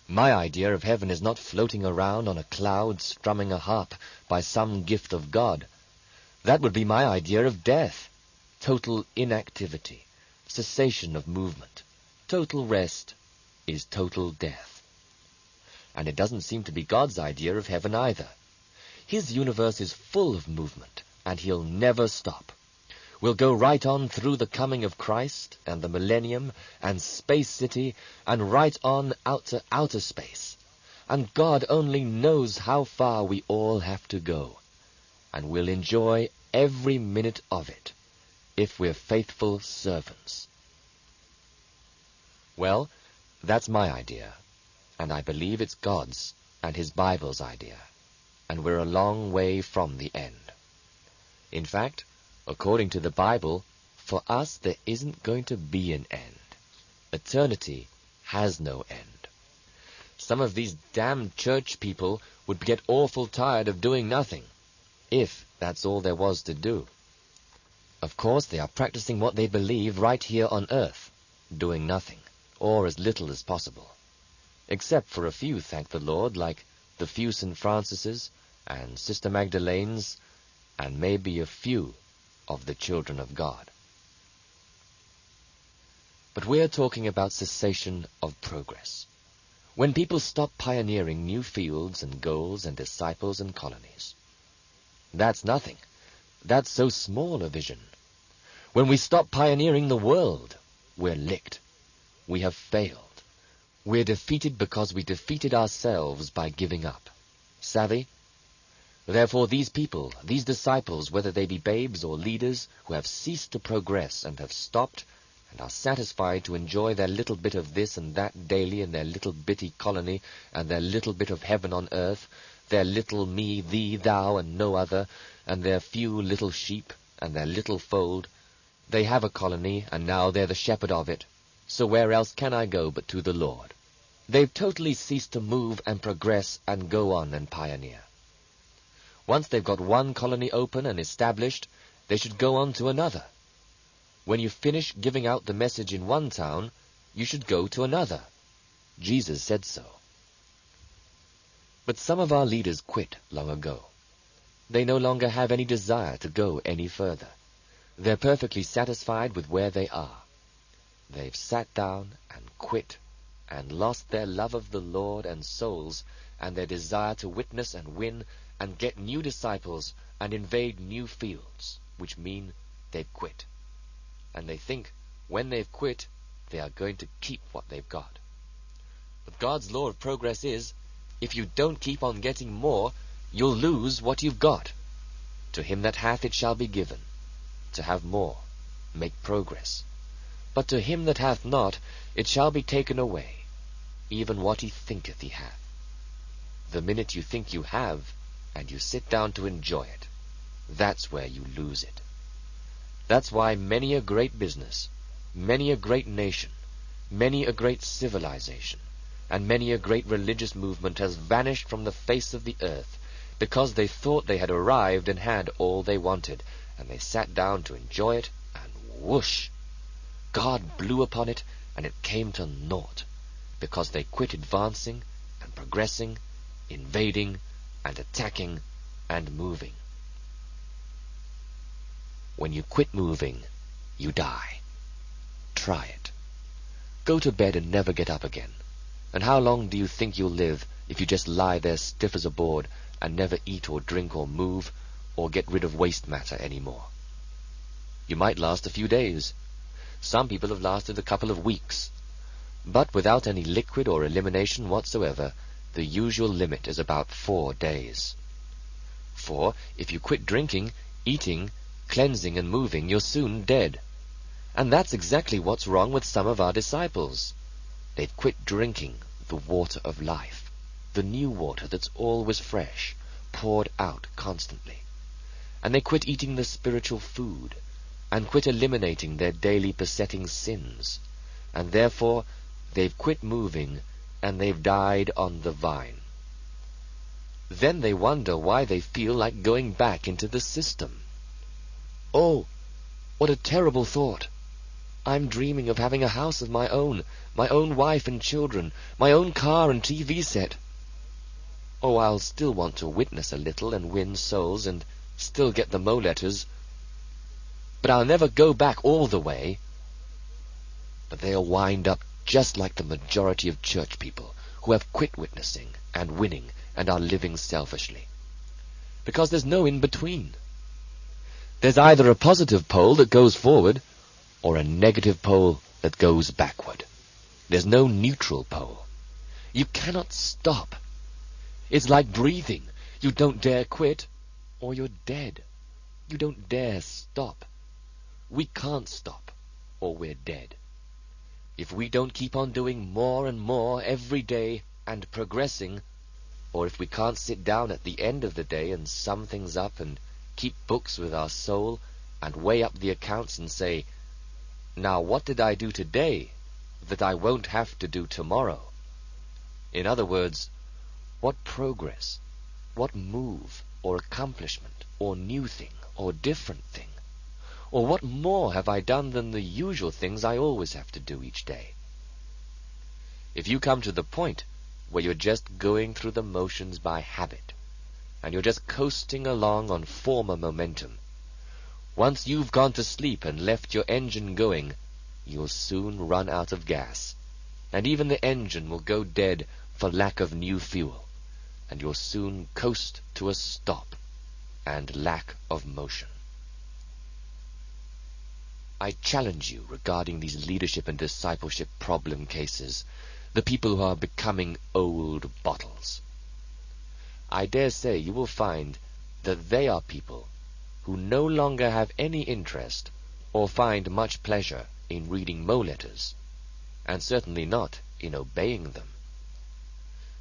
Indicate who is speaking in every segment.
Speaker 1: My idea of heaven is not floating around on a cloud strumming a harp by some gift of God. That would be my idea of death. Total inactivity, cessation of movement. Total rest is total death. And it doesn't seem to be God's idea of heaven either. His universe is full of movement, and he'll never stop. We'll go right on through the coming of Christ and the millennium and Space City and right on out to outer space. And God only knows how far we all have to go. And we'll enjoy every minute of it if we're faithful servants. Well, that's my idea, and I believe it's God's and his Bible's idea, and we're a long way from the end. In fact, according to the Bible, for us there isn't going to be an end. Eternity has no end. Some of these damn church people would get awful tired of doing nothing, if that's all there was to do. Of course, they are practicing what they believe right here on earth, doing nothing, or as little as possible. Except for a few, thank the Lord, like the few St. Francis's and Sister Magdalene's, and maybe a few of the children of God. But we're talking about cessation of progress. When people stop pioneering new fields and goals and disciples and colonies. That's nothing. That's so small a vision. When we stop pioneering the world, we're licked. We have failed. We're defeated because we defeated ourselves by giving up. Savvy? Therefore these people, these disciples, whether they be babes or leaders, who have ceased to progress and have stopped and are satisfied to enjoy their little bit of this and that daily in their little bitty colony and their little bit of heaven on earth, their little me, thee, thou, and no other, and their few little sheep and their little fold, they have a colony, and now they're the shepherd of it. So where else can I go but to the Lord? They've totally ceased to move and progress and go on and pioneer. Once they've got one colony open and established, they should go on to another. When you finish giving out the message in one town, you should go to another. Jesus said so. But some of our leaders quit long ago. They no longer have any desire to go any further. They're perfectly satisfied with where they are. They've sat down and quit and lost their love of the Lord and souls and their desire to witness and win and get new disciples and invade new fields, which mean they've quit. And they think when they've quit, they are going to keep what they've got. But God's law of progress is, if you don't keep on getting more, you'll lose what you've got. To him that hath it shall be given, to have more, make progress. But to him that hath not, it shall be taken away, even what he thinketh he hath. The minute you think you have, and you sit down to enjoy it, that's where you lose it. That's why many a great business, many a great nation, many a great civilization, and many a great religious movement has vanished from the face of the earth, because they thought they had arrived and had all they wanted, and they sat down to enjoy it, and whoosh! God blew upon it, and it came to naught, because they quit advancing and progressing, invading and attacking and moving. When you quit moving, you die. Try it. Go to bed and never get up again. And how long do you think you'll live if you just lie there stiff as a board and never eat or drink or move or get rid of waste matter any more? You might last a few days. Some people have lasted a couple of weeks. But without any liquid or elimination whatsoever, the usual limit is about 4 days. For if you quit drinking, eating, cleansing and moving, you're soon dead. And that's exactly what's wrong with some of our disciples. They've quit drinking the water of life, the new water that's always fresh, poured out constantly. And they quit eating the spiritual food, and quit eliminating their daily besetting sins, and therefore they've quit moving, and they've died on the vine. Then they wonder why they feel like going back into the system. Oh, what a terrible thought! I'm dreaming of having a house of my own wife and children, my own car and TV set. Oh, I'll still want to witness a little and win souls and still get the Mo letters, but I'll never go back all the way. But they'll wind up just like the majority of church people who have quit witnessing and winning and are living selfishly. Because there's no in-between. There's either a positive pole that goes forward or a negative pole that goes backward. There's no neutral pole. You cannot stop. It's like breathing. You don't dare quit or you're dead. You don't dare stop. We can't stop or we're dead. If we don't keep on doing more and more every day and progressing, or if we can't sit down at the end of the day and sum things up and keep books with our soul and weigh up the accounts and say, now what did I do today that I won't have to do tomorrow? In other words, what progress, what move or accomplishment or new thing or different thing, or what more have I done than the usual things I always have to do each day? If you come to the point where you're just going through the motions by habit, and you're just coasting along on former momentum, once you've gone to sleep and left your engine going, you'll soon run out of gas, and even the engine will go dead for lack of new fuel, and you'll soon coast to a stop and lack of motion. I challenge you regarding these leadership and discipleship problem cases, the people who are becoming old bottles. I dare say you will find that they are people who no longer have any interest or find much pleasure in reading Mo letters, and certainly not in obeying them.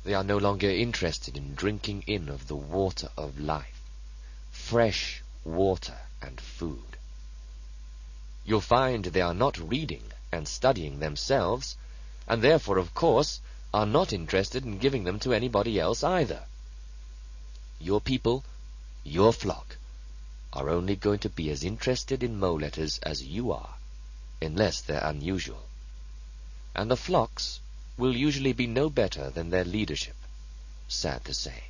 Speaker 1: They are no longer interested in drinking in of the water of life, fresh water and food. You'll find they are not reading and studying themselves, and therefore, of course, are not interested in giving them to anybody else either. Your people, your flock, are only going to be as interested in Mo letters as you are, unless they're unusual. And the flocks will usually be no better than their leadership, sad to say.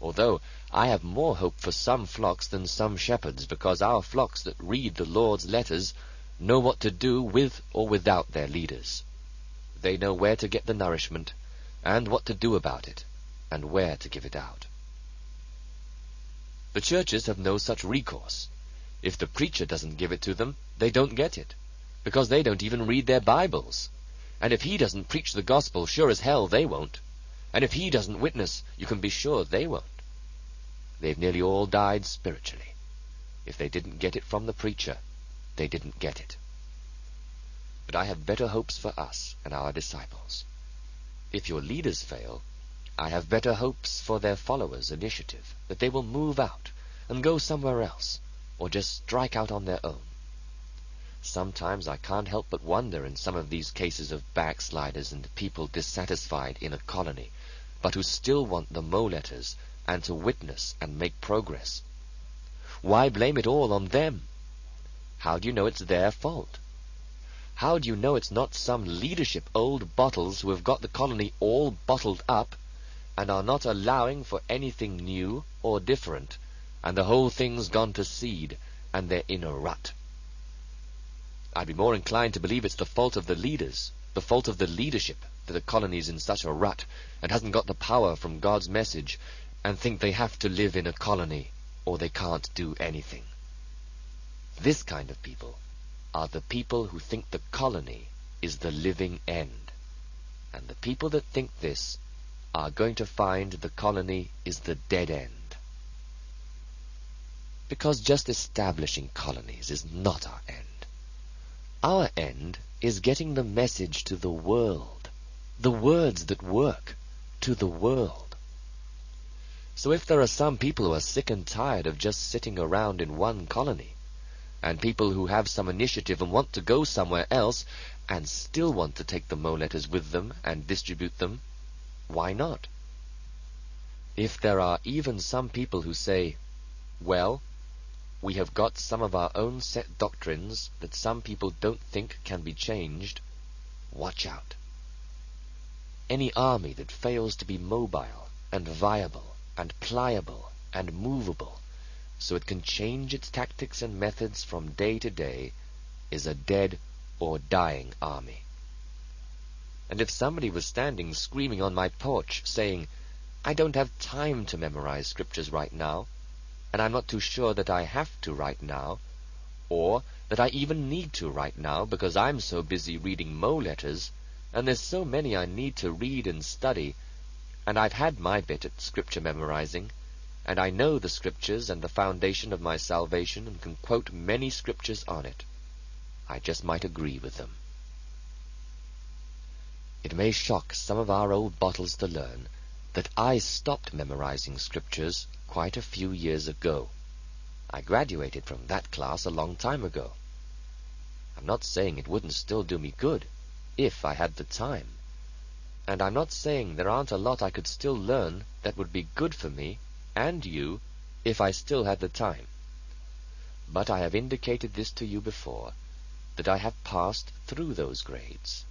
Speaker 1: Although I have more hope for some flocks than some shepherds, because our flocks that read the Lord's letters know what to do with or without their leaders. They know where to get the nourishment, and what to do about it, and where to give it out. The churches have no such recourse. If the preacher doesn't give it to them, they don't get it, because they don't even read their Bibles. And if he doesn't preach the gospel, sure as hell they won't. And if he doesn't witness, you can be sure they won't. They've nearly all died spiritually. If they didn't get it from the preacher, they didn't get it. But I have better hopes for us and our disciples. If your leaders fail, I have better hopes for their followers' initiative, that they will move out and go somewhere else, or just strike out on their own. Sometimes I can't help but wonder in some of these cases of backsliders and people dissatisfied in a colony, but who still want the Mo letters and to witness and make progress. Why blame it all on them? How do you know it's their fault? How do you know it's not some leadership old bottles who have got the colony all bottled up and are not allowing for anything new or different, and the whole thing's gone to seed and they're in a rut? I'd be more inclined to believe it's the fault of the leaders, the fault of the leadership, that the colony's in such a rut and hasn't got the power from God's message, and think they have to live in a colony or they can't do anything. This kind of people are the people who think the colony is the living end. And the people that think this are going to find the colony is the dead end. Because just establishing colonies is not our end. Our end is getting the message to the world, the words that work to the world. So if there are some people who are sick and tired of just sitting around in one colony, and people who have some initiative and want to go somewhere else, and still want to take the Mo letters with them and distribute them, why not? If there are even some people who say, well, we have got some of our own set doctrines that some people don't think can be changed, watch out. Any army that fails to be mobile and viable and pliable and movable so it can change its tactics and methods from day to day is a dead or dying army. And if somebody was standing screaming on my porch saying, "I don't have time to memorize scriptures right now, and I'm not too sure that I have to right now, or that I even need to right now because I'm so busy reading Mo letters, and there's so many I need to read and study, and I've had my bit at scripture memorizing, and I know the scriptures and the foundation of my salvation and can quote many scriptures on it," I just might agree with them. It may shock some of our old bottles to learn that I stopped memorizing scriptures quite a few years ago. I graduated from that class a long time ago. I'm not saying it wouldn't still do me good, if I had the time. And I'm not saying there aren't a lot I could still learn that would be good for me and you if I still had the time. But I have indicated this to you before, that I have passed through those grades.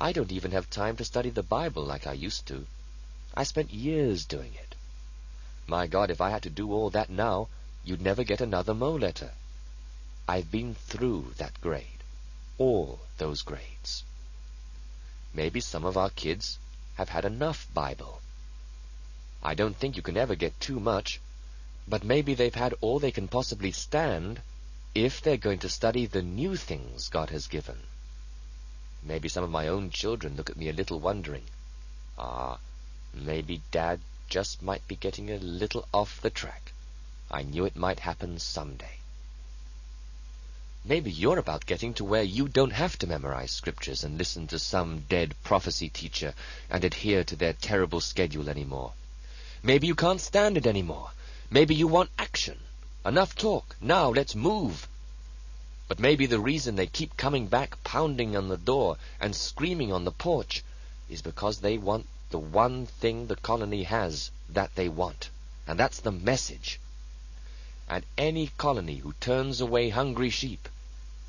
Speaker 1: I don't even have time to study the Bible like I used to. I spent years doing it. My God, if I had to do all that now, you'd never get another Mo letter. I've been through that grade, all those grades. Maybe some of our kids have had enough Bible. I don't think you can ever get too much, but maybe they've had all they can possibly stand if they're going to study the new things God has given. Maybe some of my own children look at me a little wondering, maybe Dad just might be getting a little off the track. I knew it might happen someday. Maybe you're about getting to where you don't have to memorize scriptures and listen to some dead prophecy teacher and adhere to their terrible schedule anymore. Maybe you can't stand it anymore. Maybe you want action. Enough talk. Now let's move. But maybe the reason they keep coming back, pounding on the door and screaming on the porch, is because they want the one thing the colony has that they want, and that's the message. And any colony who turns away hungry sheep,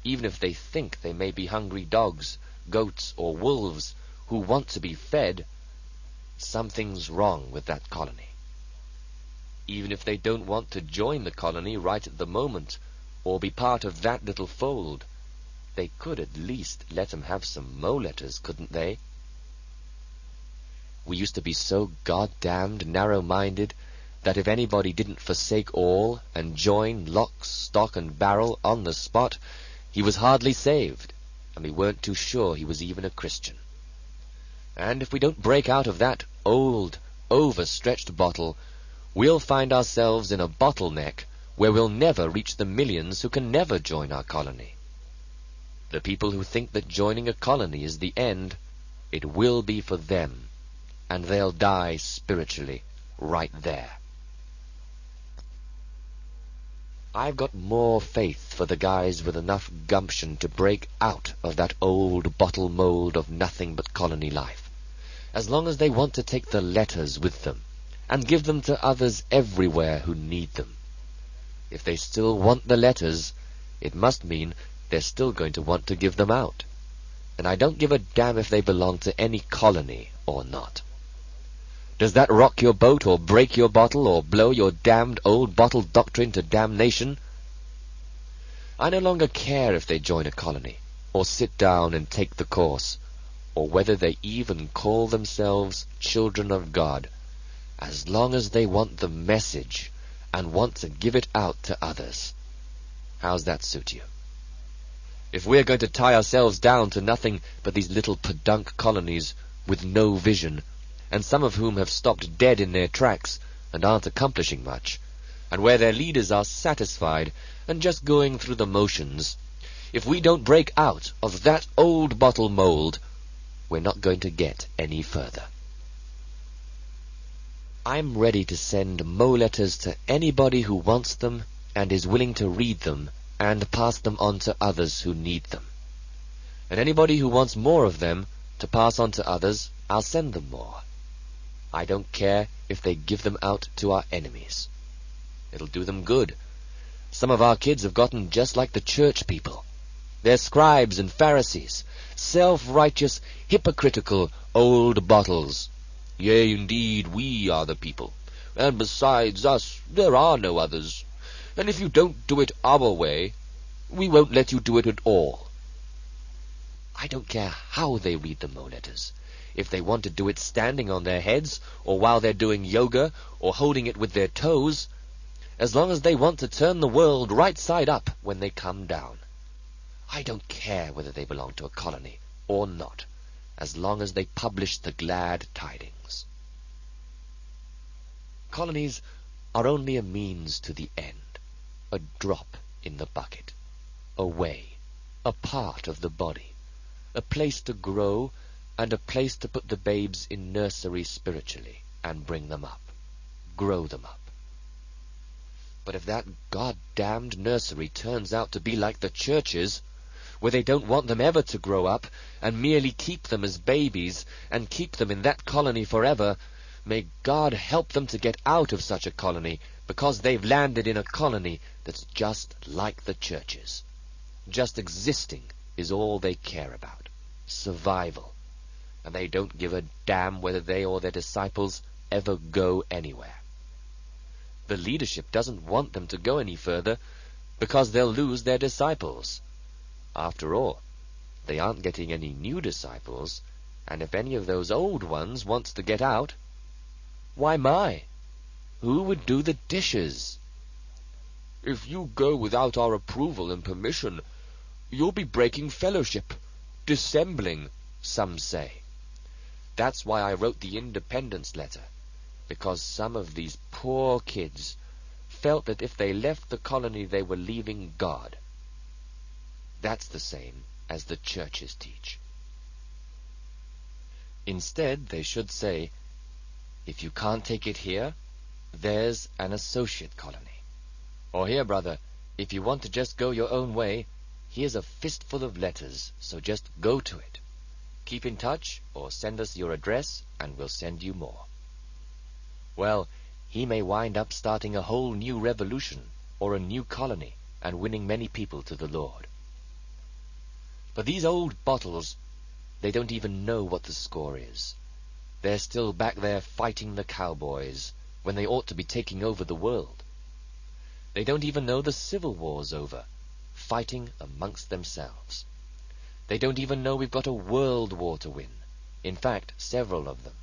Speaker 1: even if they think they may be hungry dogs, goats, or wolves who want to be fed, something's wrong with that colony. Even if they don't want to join the colony right at the moment, or be part of that little fold, they could at least let 'em have some Mo letters, couldn't they? We used to be so goddamned narrow-minded that if anybody didn't forsake all and join lock, stock, and barrel on the spot, he was hardly saved, and we weren't too sure he was even a Christian. And if we don't break out of that old, overstretched bottle, we'll find ourselves in a bottleneck where we'll never reach the millions who can never join our colony. The people who think that joining a colony is the end, it will be for them, and they'll die spiritually right there. I've got more faith for the guys with enough gumption to break out of that old bottle mold of nothing but colony life, as long as they want to take the letters with them and give them to others everywhere who need them. If they still want the letters, it must mean they're still going to want to give them out. And I don't give a damn if they belong to any colony or not. Does that rock your boat or break your bottle or blow your damned old bottle doctrine to damnation? I no longer care if they join a colony, or sit down and take the course, or whether they even call themselves children of God, as long as they want the message and want to give it out to others. How's that suit you? If we're going to tie ourselves down to nothing but these little podunk colonies with no vision, and some of whom have stopped dead in their tracks and aren't accomplishing much, and where their leaders are satisfied and just going through the motions, if we don't break out of that old bottle mold, we're not going to get any further. I'm ready to send Mo letters to anybody who wants them and is willing to read them and pass them on to others who need them. And anybody who wants more of them to pass on to others, I'll send them more. I don't care if they give them out to our enemies. It'll do them good, Some of our kids have gotten just like the church people. They're scribes and Pharisees, self-righteous, hypocritical old bottles. Yea, indeed, we are the people, and besides us there are no others. And if you don't do it our way, we won't let you do it at all. I don't care how they read the Mo letters. If they want to do it standing on their heads, or while they're doing yoga, or holding it with their toes, as long as they want to turn the world right side up when they come down. I don't care whether they belong to a colony or not, as long as they publish the glad tidings. Colonies are only a means to the end, a drop in the bucket, a way, a part of the body, a place to grow, and a place to put the babes in nursery spiritually, and bring them up, grow them up. But if that God-damned nursery turns out to be like the churches, where they don't want them ever to grow up, and merely keep them as babies, and keep them in that colony forever, may God help them to get out of such a colony, because they've landed in a colony that's just like the churches. Just existing is all they care about. Survival. And they don't give a damn whether they or their disciples ever go anywhere. The leadership doesn't want them to go any further, because they'll lose their disciples. After all, they aren't getting any new disciples, and if any of those old ones wants to get out, why my? Who would do the dishes? If you go without our approval and permission, you'll be breaking fellowship, dissembling, some say. That's why I wrote the independence letter, because some of these poor kids felt that if they left the colony they were leaving God. That's the same as the churches teach. Instead, they should say, if you can't take it here, there's an associate colony. Or here, brother, if you want to just go your own way, here's a fistful of letters, so just go to it. Keep in touch, or send us your address, and we'll send you more. Well, he may wind up starting a whole new revolution, or a new colony, and winning many people to the Lord. But these old bottles, they don't even know what the score is. They're still back there fighting the cowboys, when they ought to be taking over the world. They don't even know the Civil War's over, fighting amongst themselves. They don't even know we've got a world war to win. In fact, several of them.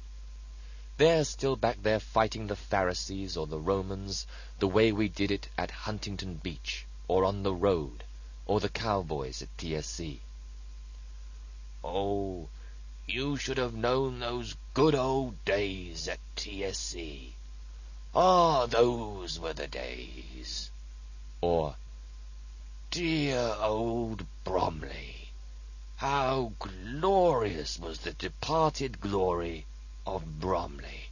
Speaker 1: They're still back there fighting the Pharisees or the Romans the way we did it at Huntington Beach, or on the road, or the cowboys at TSC. Oh, you should have known those good old days at TSC. Ah, those were the days. Or, dear old Bromley, how glorious was the departed glory of Bromley.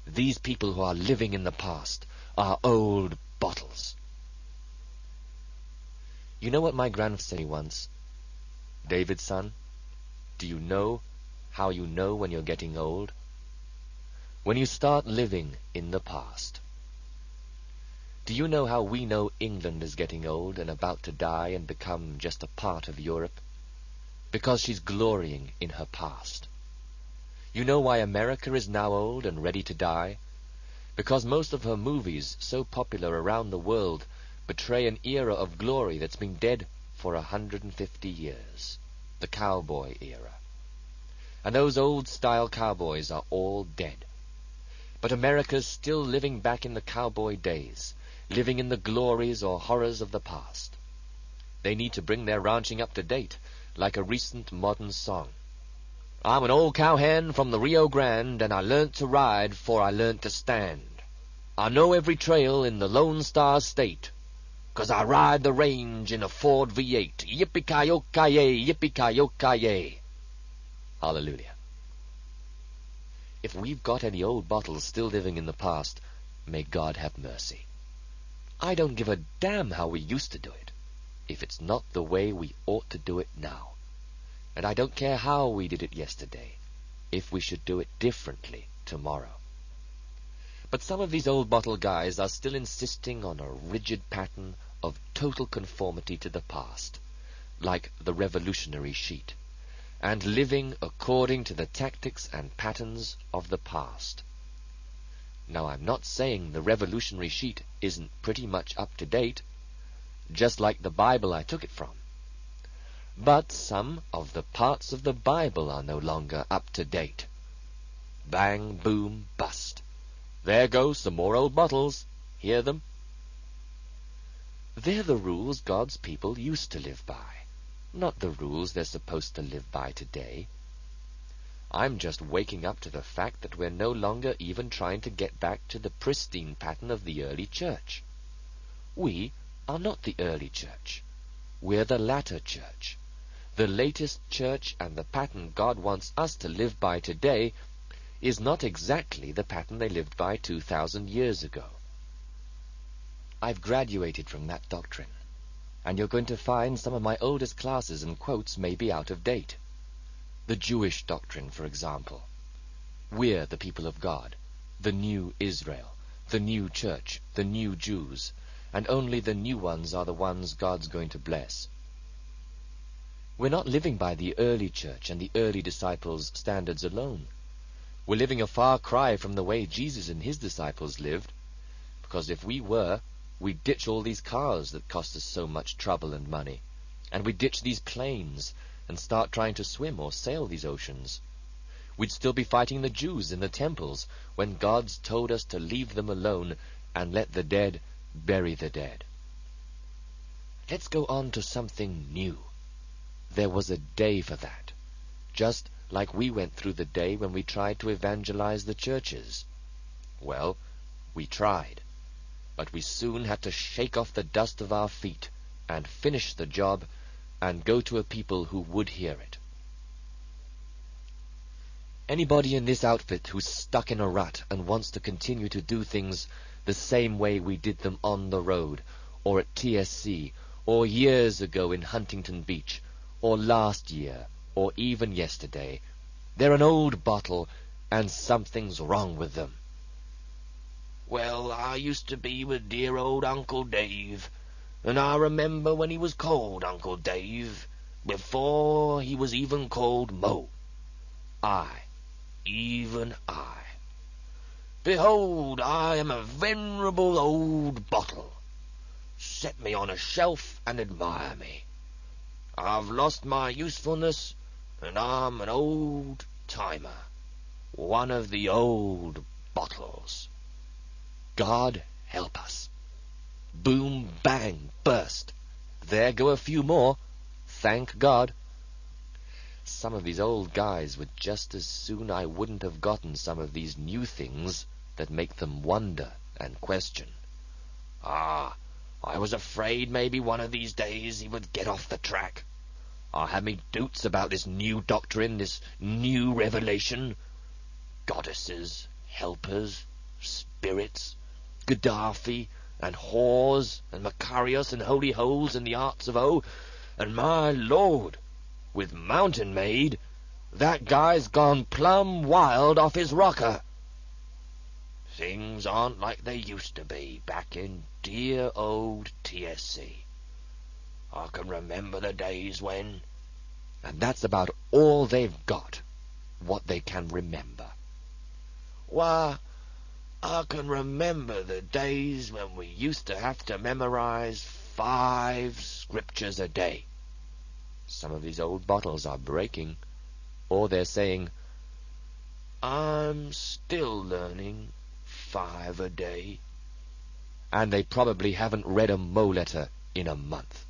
Speaker 1: These people who are living in the past are old bottles. You know what my grandfather said to me once? David, son, do you know how you know when you're getting old? When you start living in the past. Do you know how we know England is getting old and about to die and become just a part of Europe? Because she's glorying in her past. You know why America is now old and ready to die? Because most of her movies, so popular around the world, betray an era of glory that's been dead for 150 years. The cowboy era. And those old-style cowboys are all dead. But America's still living back in the cowboy days, living in the glories or horrors of the past. They need to bring their ranching up to date, like a recent modern song. I'm an old cowhand from the Rio Grande, and I learnt to ride 'fore I learnt to stand. I know every trail in the Lone Star State, 'cause I ride the range in a Ford V8. Yippee-ki-yo-ki-yay, yippee-ki-yo-ki-yay. Hallelujah. If we've got any old bottles still living in the past, may God have mercy. I don't give a damn how we used to do it, if it's not the way we ought to do it now. And I don't care how we did it yesterday, if we should do it differently tomorrow. But some of these old bottle guys are still insisting on a rigid pattern of total conformity to the past, like the revolutionary sheet, and living according to the tactics and patterns of the past. Now, I'm not saying the revolutionary sheet isn't pretty much up to date, just like the Bible I took it from. But some of the parts of the Bible are no longer up to date. Bang, boom, bust. There go some more old bottles. Hear them? They're the rules God's people used to live by, not the rules they're supposed to live by today. I'm just waking up to the fact that we're no longer even trying to get back to the pristine pattern of the early church. We are not the early church. We're the latter church. The latest church, and the pattern God wants us to live by today is not exactly the pattern they lived by 2,000 years ago. I've graduated from that doctrine, and you're going to find some of my oldest classes and quotes may be out of date. The Jewish doctrine, for example. We're the people of God, the new Israel, the new church, the new Jews, and only the new ones are the ones God's going to bless. We're not living by the early church and the early disciples' standards alone. We're living a far cry from the way Jesus and his disciples lived, because if we were, we'd ditch all these cars that cost us so much trouble and money, and we'd ditch these planes and start trying to swim or sail these oceans. We'd still be fighting the Jews in the temples when God's told us to leave them alone and let the dead bury the dead. Let's go on to something new. There was a day for that, just like we went through the day when we tried to evangelize the churches. Well, we tried, but we soon had to shake off the dust of our feet and finish the job and go to a people who would hear it. Anybody in this outfit who's stuck in a rut and wants to continue to do things the same way we did them on the road, or at TSC, or years ago in Huntington Beach, or last year, or even yesterday, they're an old bottle, and something's wrong with them. Well, I used to be with dear old Uncle Dave, and I remember when he was called Uncle Dave, before he was even called Mo. Even I. Behold, I am a venerable old bottle. Set me on a shelf and admire me. I've lost my usefulness, and I'm an old timer, one of the old bottles. God help us. Boom, bang, burst. There go a few more. Thank God. Some of these old guys would just as soon I wouldn't have gotten some of these new things that make them wonder and question. I was afraid maybe one of these days he would get off the track. I had me doubts about this new doctrine, this new revelation. Goddesses, helpers, spirits, Gaddafi, and whores, and Macarius, and holy holes, and the arts of O, and my Lord, with Mountain Maid, that guy's gone plumb wild off his rocker. Things aren't like they used to be back in dear old TSC. I can remember the days when... And that's about all they've got, what they can remember. Why, I can remember the days when we used to have to memorize 5 scriptures a day. Some of these old bottles are breaking, or they're saying, I'm still learning 5 a day. And they probably haven't read a Mo letter in a month.